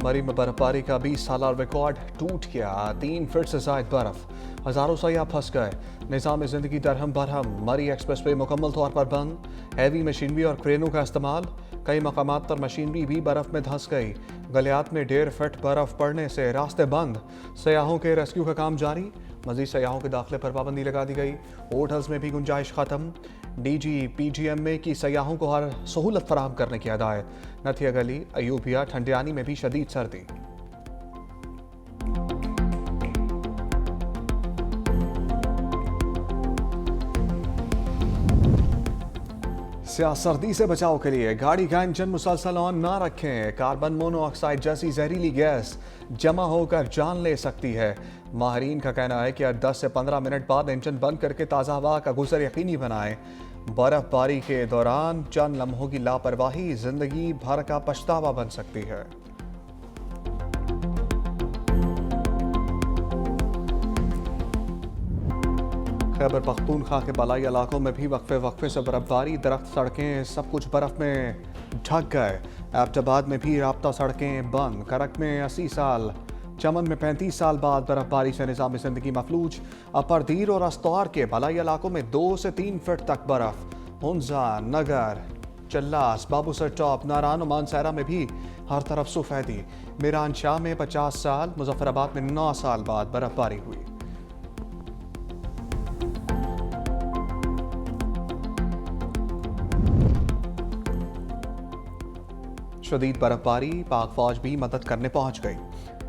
मरी में बर्फबारी का 20 साल रिकॉर्ड टूट गया। 3 फीट से ज्यादा बर्फ, हजारों सयाह फंस गए। निज़ाम जिंदगी दरहम बरहम। मरी एक्सप्रेस वे मुकम्मल तौर पर बंद। हैवी मशीनरी और क्रेनों का इस्तेमाल। कई मकामात पर मशीनरी भी बर्फ में धंस गई। गलियात में 1.5 फीट बर्फ पड़ने से रास्ते बंद। सयाहों के रेस्क्यू का काम जारी। मजीद सयाहों के दाखिले पर पाबंदी लगा दी गई। होटल्स में भी गुंजाइश खत्म। DGPGMA की सयाहों को हर सहूलत फराहम करने की हदायत। नथिया गली, अयूबिया, ठंडियानी में भी शदीद सर्दी। सर्दी से बचाव के लिए गाड़ी का इंजन मुसलसल ऑन ना रखें। कार्बन मोनोऑक्साइड जैसी जहरीली गैस जमा होकर जान ले सकती है। माहरीन का कहना है कि हर 10 से 15 मिनट बाद इंजन बंद करके ताज़ा हवा का गुजर यकीनी बनाएं। बर्फबारी के दौरान चंद लम्हों की लापरवाही जिंदगी भर का पछतावा बन सकती है। खैबर पख्तूनख्वा के बलाई इलाकों में भी वक्फे से बर्फबारी। दरख्त, सड़कें सब कुछ बर्फ में ढक गए। एबटाबाद में भी राब्ता सड़कें बंद। करक में 80 साल, चमन में 35 साल बाद बर्फबारी से निज़ाम ज़िंदगी मफलूज। अपरदीर और अस्तौर के बलाई इलाकों में 2 से 3 फीट तक बर्फ। हुंजा, नगर, चल्लास, बाबूसर टॉप, नारान और मानसैरा में भी हर तरफ सफेदी। मीरान शाह में 50 साल, मुजफ्फराबाद में 9 साल बाद बर्फबारी हुई। शदीद बर्फबारी, पाक फौज भी मदद करने पहुंच गई।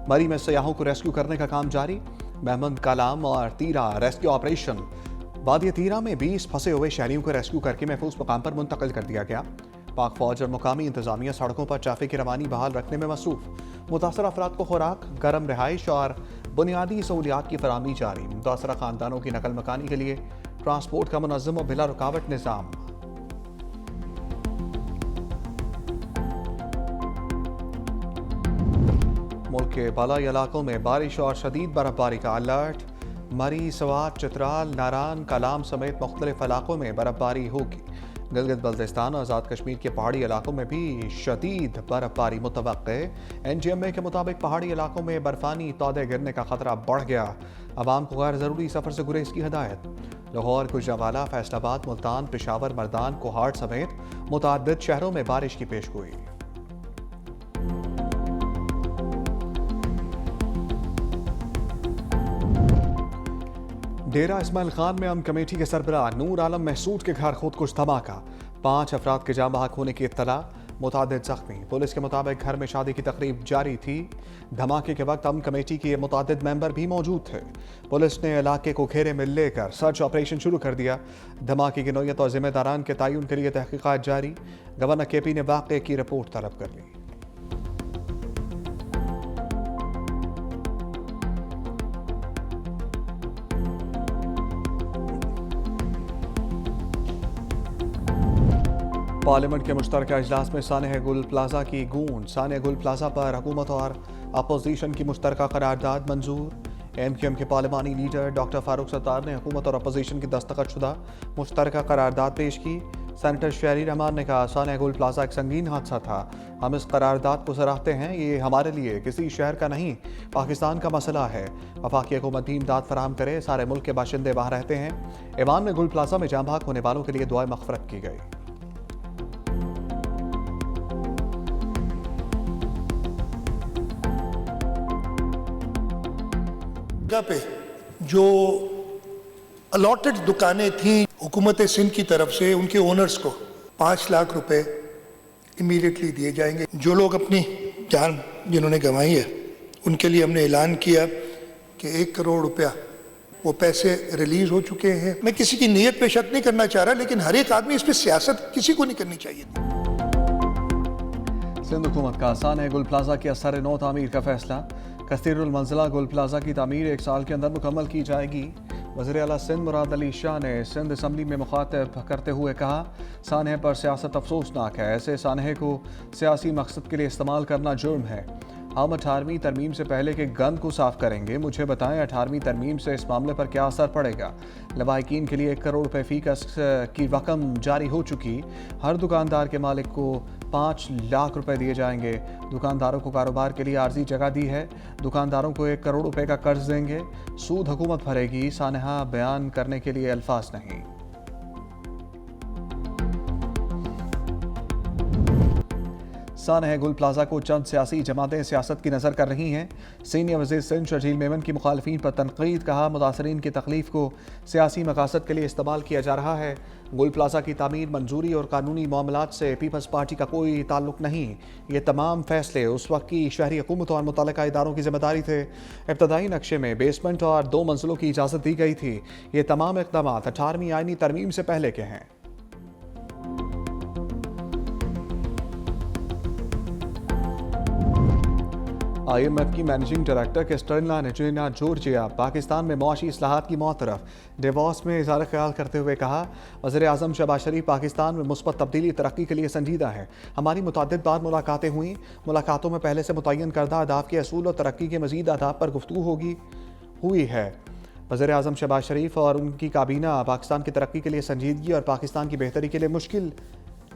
मरी में सयाहों को रेस्क्यू करने का काम जारी। महमद कलाम और तीरा रेस्क्यू ऑपरेशन। वादी तीरा में 20 फंसे हुए शहरियों को रेस्क्यू करके महफूज मकाम पर मुंतकिल कर दिया गया। पाक फौज और मुकामी इंतजामिया सड़कों पर ट्रैफिक की रवानी बहाल रखने में मसरूफ। मुतासर अफराद को खुराक, गर्म रिहाइश और बुनियादी सहूलियात की फराहमी जारी। मुतासर खानदानों की नकल मकानी के लिए ट्रांसपोर्ट का मुनज़्ज़म और बिला रुकावट निज़ाम। मुल्क के बालाई इलाकों में बारिश और शदीद बर्फबारी का अलर्ट। मरी, सवात, चित्राल, नारान, कलाम समेत मुख्तलिफ इलाकों में बर्फबारी होगी। गिलगित बल्तिस्तान और आज़ाद कश्मीर के पहाड़ी इलाकों में भी शदीद बर्फबारी मुतवक्के। NGMA के मुताबिक पहाड़ी इलाकों में बर्फानी तौदे गिरने का खतरा बढ़ गया। अवाम को गैर ज़रूरी सफ़र से गुरेज की हदायत। लाहौर, गुजरांवाला, फैसलाबाद, मुल्तान, पेशावर, मर्दान, कोहाट समेत मुतअद्दिद शहरों में बारिश की पेशगोई। डेरा इस्माइल खान में अमन कमेटी के सरबराह नूर आलम महसूद के घर खुदकुश धमाका। 5 अफराद के जाँ बहक होने की इत्तला, मुतादिद जख्मी। पुलिस के मुताबिक घर में शादी की तकरीब जारी थी। धमाके के वक्त अमन कमेटी के मुतादिद मेंबर भी मौजूद थे। पुलिस ने इलाके को घेरे में लेकर सर्च ऑपरेशन शुरू कर दिया। धमाके की नौयत और जिम्मेदारान के तयन के लिए तहकीकात जारी। गवर्नर KP ने वाक़े की रिपोर्ट तलब कर ली। पार्लियामेंट के मुश्तरका इजलास में सानह गुल प्लाजा की गूंज। सानह गुल प्लाजा पर हुकूमत और अपोजिशन की मुश्तरका करारदाद मंजूर। MQM के पार्लिमानी लीडर डॉक्टर फारूक सत्तार ने हुकूमत और अपोजिशन की दस्तखत शुदा मुश्तरका करारदाद पेश की। सेनेटर शहरी रहमान ने कहा, सानह गुल प्लाजा एक संगीन हादसा था। हम इस करारदाद को सराहते हैं। ये हमारे लिए किसी शहर का नहीं, पाकिस्तान का मसला है। वफाकी हुकूमत भी इमदाद फराहम करे। सारे मुल्क के बाशिंदे वहाँ रहते हैं। ईवान में गुल प्लाजा में जाँ बहक होने वालों के लिए दुआए मग़फ़िरत की गई। पे जो अलॉटेड दुकानें थी हुकूमत सिंध की तरफ से, उनके ओनर्स को 5 लाख रुपए इमीडिएटली दिए जाएंगे। जो लोग अपनी जान जिन्होंने गंवाई है उनके लिए हमने ऐलान किया कि 1 करोड़ रुपया वो पैसे रिलीज हो चुके हैं। मैं किसी की नीयत पे शक नहीं करना चाह रहा, लेकिन हर एक आदमी इस पर सियासत किसी को नहीं करनी चाहिए। सिंध हुकूमत का सानह गुल प्लाजा की असर नौ तामीर का फैसला। कसीरुल मंजिला गुल प्लाजा की तामीर 1 साल के अंदर मुकम्मल की जाएगी। वज़ीर आला सिंध मुराद अली शाह ने सिंध असम्बली में मुखातब करते हुए कहा, सानहे पर सियासत अफसोसनाक है। ऐसे सानहे को सियासी मकसद के लिए इस्तेमाल करना जुर्म है। हम 18वीं तरमीम से पहले के गंद को साफ करेंगे। मुझे बताएं 18वीं तरमीम से इस मामले पर क्या असर पड़ेगा। लवाहिकीन के लिए 1 करोड़ रुपए फी की रकम जारी हो चुकी। हर दुकानदार के मालिक को 5 लाख रुपए दिए जाएंगे। दुकानदारों को कारोबार के लिए आर्जी जगह दी है। दुकानदारों को 1 करोड़ रुपए का कर्ज देंगे। सूद हुकूमत भरेगी। सानहा बयान करने के लिए अल्फाज नहीं। सानहा गुल प्लाजा को चंद सियासी जमातें सियासत की नज़र कर रही हैं। सीनियर वज़ीर सिंध शर्जील मेमन की मुखालफीन पर तनकीद। कहा, मुतासरीन की तकलीफ को सियासी मकासद के लिए इस्तेमाल किया जा रहा है। गुल प्लाजा की तामीर, मंजूरी और कानूनी मामलात से पीपल्स पार्टी का कोई ताल्लुक नहीं। ये तमाम फैसले उस वक्त की शहरी हुकूमत और मुतल्लिका इदारों की जिम्मेदारी थे। इब्तदाई नक्शे में बेसमेंट और 2 मंजिलों की इजाज़त दी गई थी। ये तमाम इक़दाम 18वीं आईनी तरमीम से पहले के हैं। IMF की मैनेजिंग डायरेक्टर क्रिस्टलिना निचोलिना जॉर्जिया पाकिस्तान में मुआशी इस्लाहात की मौतरफ डिवोर्स में इज़हार ख्याल करते हुए कहा, वज़ीर आज़म शहबाज शरीफ पाकिस्तान में मुस्बत तब्दीली तरक्की के लिए संजीदा है। हमारी मुतअद्दिद बार मुलाकातें हुई। मुलाकातों में पहले से मुतय्यन करदा अहदाफ के असूल और तरक्की के मज़ीद अहदाफ पर गुफ्तगू हुई है। वज़ीर आज़म शहबाज शरीफ और उनकी काबीना पाकिस्तान की तरक्की के लिए संजीदगी और पाकिस्तान की बेहतरी के लिए मुश्किल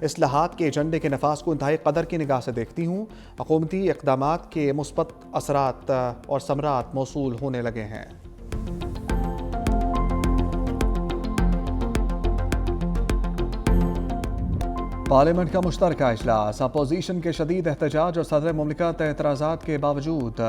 इस्लाहात के एजेंडे के नफाज को इंतहाई कदर की निगाह से देखती हूँ। हुकूमती इक़दामात के मुस्बत असरात और समरात मौसूल होने लगे हैं। पार्लियामेंट का मुश्तरका इजलास, अपोजिशन के शदीद एहतजाज और सदर मुमलिकत एतराज़ात के बावजूद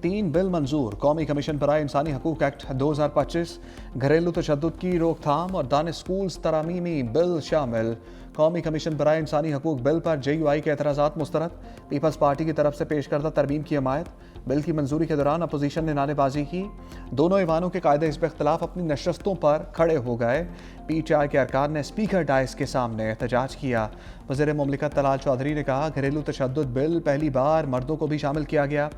3 बिल मंजूर। कौमी कमीशन बराए इंसानी हकूक़ एक्ट 2025, घरेलू तशद्दुद की रोकथाम और दानिश स्कूल्स तरामीमी बिल शामिल। कौमी कमीशन बराए इंसानी हकूक़ बिल पर JUI के एतराज़ात मुस्तरद। पीपल्स पार्टी की तरफ से पेश करदा तरमीम की हमायत। बिल की मंजूरी के दौरान अपोजिशन ने नारेबाजी की। दोनों ऐवानों के कायदे हिस्ब इख्तलाफ अपनी नशस्तों पर खड़े हो गए। PTI के अरकान ने स्पीकर डाइस के सामने एहतजाज किया। वज़ीर मुमलिकत तलाल चौधरी ने कहा, घरेलू तशद्दुद बिल पहली बार मर्दों को भी शामिल किया गया।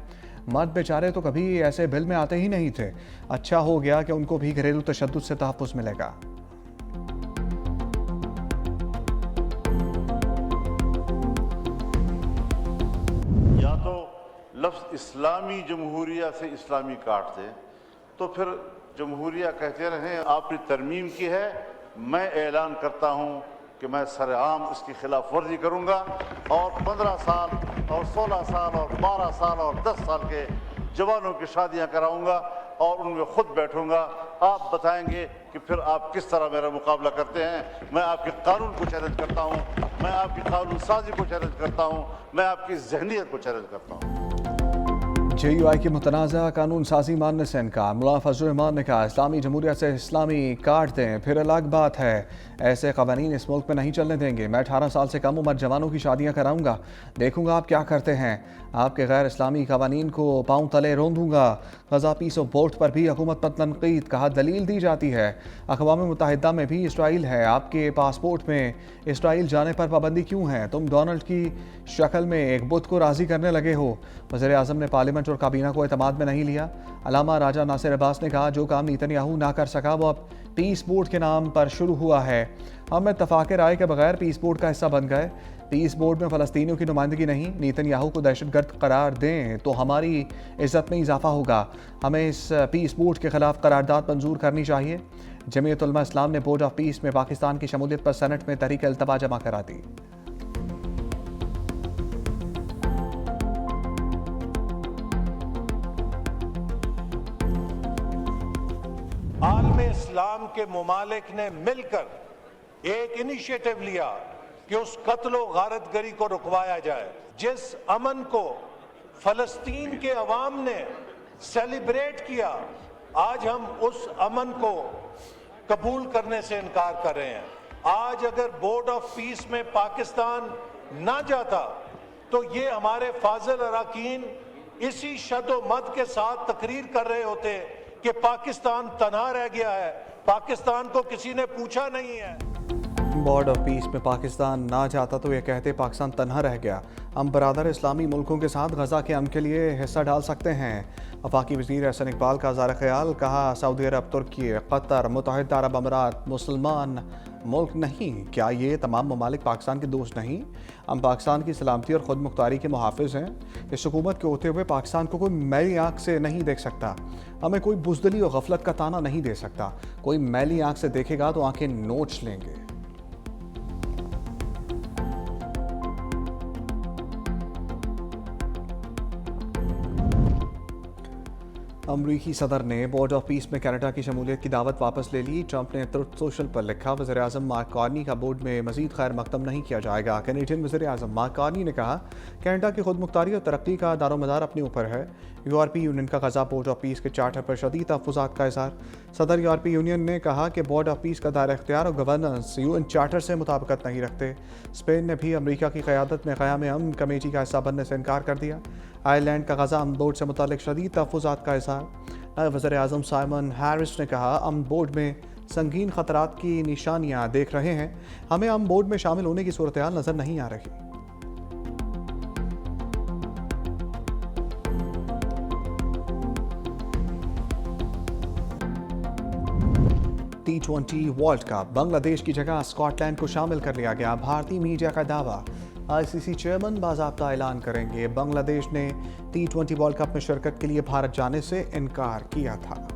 मर्द बेचारे तो कभी ऐसे बिल में आते ही नहीं थे। अच्छा हो गया कि उनको भी घरेलू तशद्दुद से तहफ़्फ़ुज़ मिलेगा। या तो लफ्ज़ इस्लामी जमहूरिया से इस्लामी काट दें, तो फिर जमहूरिया कहते रहें आपने तरमीम की है, मैं ऐलान करता हूँ कि मैं सरेआम इसकी खिलाफ वर्जी करूँगा और 15 साल और 16 साल और 12 साल और 10 साल के जवानों की शादियाँ कराऊँगा और उनमें खुद बैठूँगा। आप बताएंगे कि फिर आप किस तरह मेरा मुकाबला करते हैं। मैं आपके कानून को चैलेंज करता हूँ, मैं आपकी कानून साजी को चैलेंज करता हूँ, मैं आपकी जहनीत को चैलेंज करता हूँ। JUI की मुतनाज़ा कानून साजी मानने से इनकार। मुल्ला फजल रहमान ने कहा, इस्लामी जमहूरियत से इस्लामी काट दें फिर अलग बात है। ऐसे कवानीन इस मुल्क में नहीं चलने देंगे। मैं 18 साल से कम उम्र जवानों की शादियां कराऊंगा। देखूंगा आप क्या करते हैं। आपके गैर इस्लामी कवानीन को पाँव तले रोंदूंगा। गजा पीस ऑफ बोर्ड पर भी हुकूमत पर तनकीद। कहा, दलील दी जाती है अक़वाम मुत्तहिदा में भी इसराइल है। आपके पासपोर्ट में इसराइल जाने पर पाबंदी क्यों है? तुम डोनाल्ड की शक्ल में एक बुत को राज़ी करने लगे हो। वज़ीर आज़म ने पार्लियामेंट और काबीना को एतमाद में नहीं लिया। अलामा राजा नासिर अब्बास ने कहा, जो काम नेतन्याहू ना कर सका वो अब पीस बोर्ड के नाम पर शुरू हुआ है। हम इत्तफ़ाक़ राय के बगैर पीस बोर्ड का हिस्सा बन गए। पीस बोर्ड में फ़लस्तीनियों की नुमाइंदगी नहीं। नेतन्याहू को दहशतगर्द करार दें तो हमारी इज़्ज़त में इजाफा होगा। हमें इस पीस बोर्ड के ख़िलाफ़ करारदाद मंजूर करनी चाहिए। जमीयत उलमा इस्लाम ने बोर्ड ऑफ पीस में पाकिस्तान की शमूलियत पर सेनेट में तहरीक इल्तबा जमा करा दी। आलमे इस्लाम के मुमालिक ने मिलकर एक इनिशिएटिव लिया कि उस कत्ल व गारतगरी को रुकवाया जाए। जिस अमन को फलस्तीन के अवाम ने सेलिब्रेट किया, आज हम उस अमन को कबूल करने से इनकार कर रहे हैं। आज अगर बोर्ड ऑफ पीस में पाकिस्तान ना जाता तो ये हमारे फाजिल अरकान इसी शदो मद के साथ तकरीर कर रहे होते कि पाकिस्तान तन्हा रह गया है, पाकिस्तान को किसी ने पूछा नहीं है। बोर्ड ऑफ पीस में पाकिस्तान ना जाता तो ये कहते पाकिस्तान तन्हा रह गया। हम बरादर इस्लामी मुल्कों के साथ गजा के अमन के लिए हिस्सा डाल सकते हैं। वफाकी वज़ीर एहसन इकबाल का इज़हार ख्याल। कहा, सऊदी अरब, तुर्की, कतर, मुत्तहिदा अरब अमारात मुसलमान मुल्क नहीं। क्या ये तमाम ममालिक पाकिस्तान के दोस्त नहीं? हम पाकिस्तान की सलामती और ख़ुद मुख्तारी के मुहाफ़िज़ हैं। इस हुकूमत के होते हुए पाकिस्तान को कोई मैली आँख से नहीं देख सकता। हमें कोई बुज़दिली और गफलत का ताना नहीं दे सकता। कोई मैली आँख से देखेगा तो आंखें नोच लेंगे। अमरीकी सदर ने बोर्ड ऑफ पीस में कनाडा की शमूलियत की दावत वापस ले ली। ट्रंप ने ट्रुथ सोशल पर लिखा, वज़ीर-ए-आज़म मार्क कार्नी का बोर्ड में मजीद खैर मकदम नहीं किया जाएगा। कैनेडियन वज़ीर-ए-आज़म मार्क कार्नी ने कहा, कनाडा की खुद मुख्तारी और तरक्की का दारोमदार अपने ऊपर है। यूरोपीय यूनियन का गज़ा बोर्ड ऑफ पीस के चार्टर पर शदीद तहफ़्फ़ुज़ात का इज़हार। सदर यूरोपीय यूनियन ने कहा कि बोर्ड ऑफ पीस का दायरा इख्तियार और गवर्नेंस यूएन चार्टर से मुताबिकत नहीं रखते। स्पेन ने भी अमरीका की क़यादत में क़याम अमन कमेटी का हिस्सा बनने से इनकार कर दिया। आयरलैंड का गज़ा अमन बोर्ड से मुतालिक शदीद तहफ़्फ़ुज़ात का इज़हार। वज़ीर-ए-आज़म साइमन हैरिस ने कहा, अमन बोर्ड में संगीन ख़तरात की निशानियाँ देख रहे हैं। हमें अमन बोर्ड में शामिल होने की सूरत-ए-हाल नज़र नहीं आ रही। T20 वर्ल्ड कप, बांग्लादेश की जगह स्कॉटलैंड को शामिल कर लिया गया। भारतीय मीडिया का दावा, आईसीसी चेयरमैन बाज़ाब्ता ऐलान करेंगे। बांग्लादेश ने T20 वर्ल्ड कप में शिरकत के लिए भारत जाने से इनकार किया था।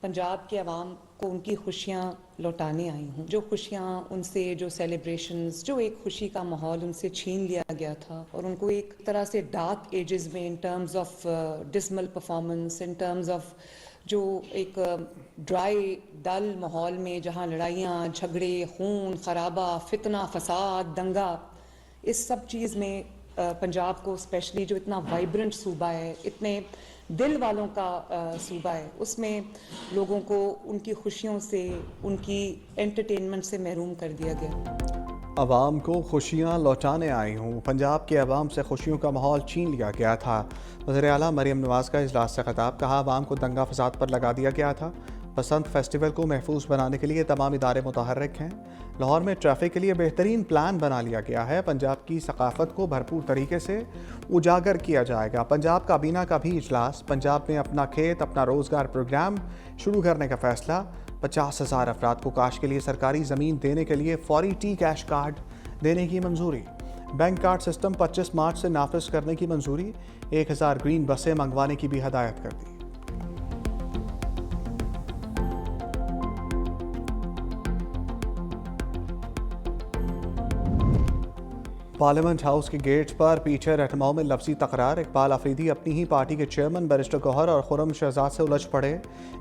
पंजाब के अवाम को उनकी खुशियाँ लौटाने आई हूँ। जो खुशियाँ उनसे, जो सेलिब्रेशंस, जो एक खुशी का माहौल उनसे छीन लिया गया था और उनको एक तरह से डार्क एजेस में in terms of dismal performance, in terms of जो एक ड्राई डल माहौल में जहाँ लड़ाइयाँ, झगड़े, खून खराबा, फितना, फसाद, दंगा, इस सब चीज़ में पंजाब को स्पेशली जो इतना वाइब्रेंट सूबा है, इतने दिल वालों का सूबा है, उसमें लोगों को उनकी खुशियों से, उनकी एंटरटेनमेंट से महरूम कर दिया गया। अवाम को खुशियाँ लौटाने आई हूँ। पंजाब के अवाम से खुशियों का माहौल छीन लिया गया था। वज़ीर आला मरियम नवाज़ का इजलास से खिताब, कहा, अवाम को दंगा फसाद पर लगा दिया गया था। बसंत फेस्टिवल को महफूज बनाने के लिए तमाम इदारे मुतहर्रिक हैं। लाहौर में ट्रैफिक के लिए बेहतरीन प्लान बना लिया गया है। पंजाब की सकाफत को भरपूर तरीके से उजागर किया जाएगा। पंजाब काबीना का भी इजलास, पंजाब में अपना खेत अपना रोज़गार प्रोग्राम शुरू करने का फैसला। 50,000 अफराद को काश के लिए सरकारी ज़मीन देने के लिए फौरी टी कैश कार्ड देने की मंजूरी। बैंक कार्ड सिस्टम 25 मार्च से नाफिज करने की मंजूरी। 1000 ग्रीन बसें मंगवाने की भी हदायत कर दी। पार्लियामेंट हाउस के गेट पर पीछे रहनुमाओं में लफ्जी तकरार। इकबाल अफरीदी अपनी ही पार्टी के चेयरमैन बैरिस्टर गौहर और खुर्रम शहजाद से उलझ पड़े।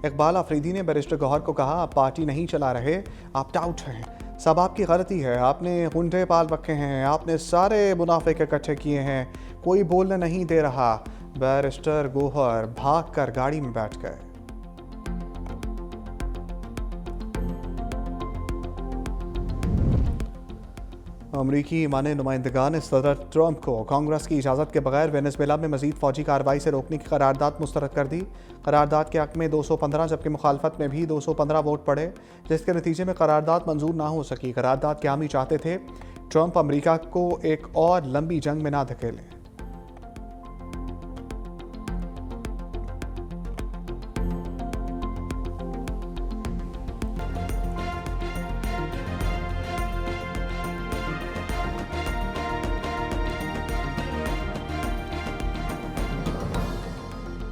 इकबाल अफरीदी ने बैरिस्टर गौहर को कहा, आप पार्टी नहीं चला रहे, आप टाउट हैं, सब आपकी गलती है, आपने गुंडे पाल रखे हैं, आपने सारे मुनाफे के इकट्ठे किए हैं, कोई बोलने नहीं दे रहा। बैरिस्टर गौहर भाग कर गाड़ी में बैठ गए। अमरीकी माने नुमाइंदगान ने सदर ट्रंप को कांग्रेस की इजाज़त के बगैर वेनेजुएला में मजीद फौजी कार्रवाई से रोकने की करारदाद मुस्तरद कर दी। करारदाद के हक में 215 जबकि मुखालफत में भी 215 वोट पड़े, जिसके नतीजे में करारदाद मंजूर ना हो सकी। करारदाद के हामी चाहते थे ट्रंप अमरीका को एक और लंबी जंग में ना धकेलें।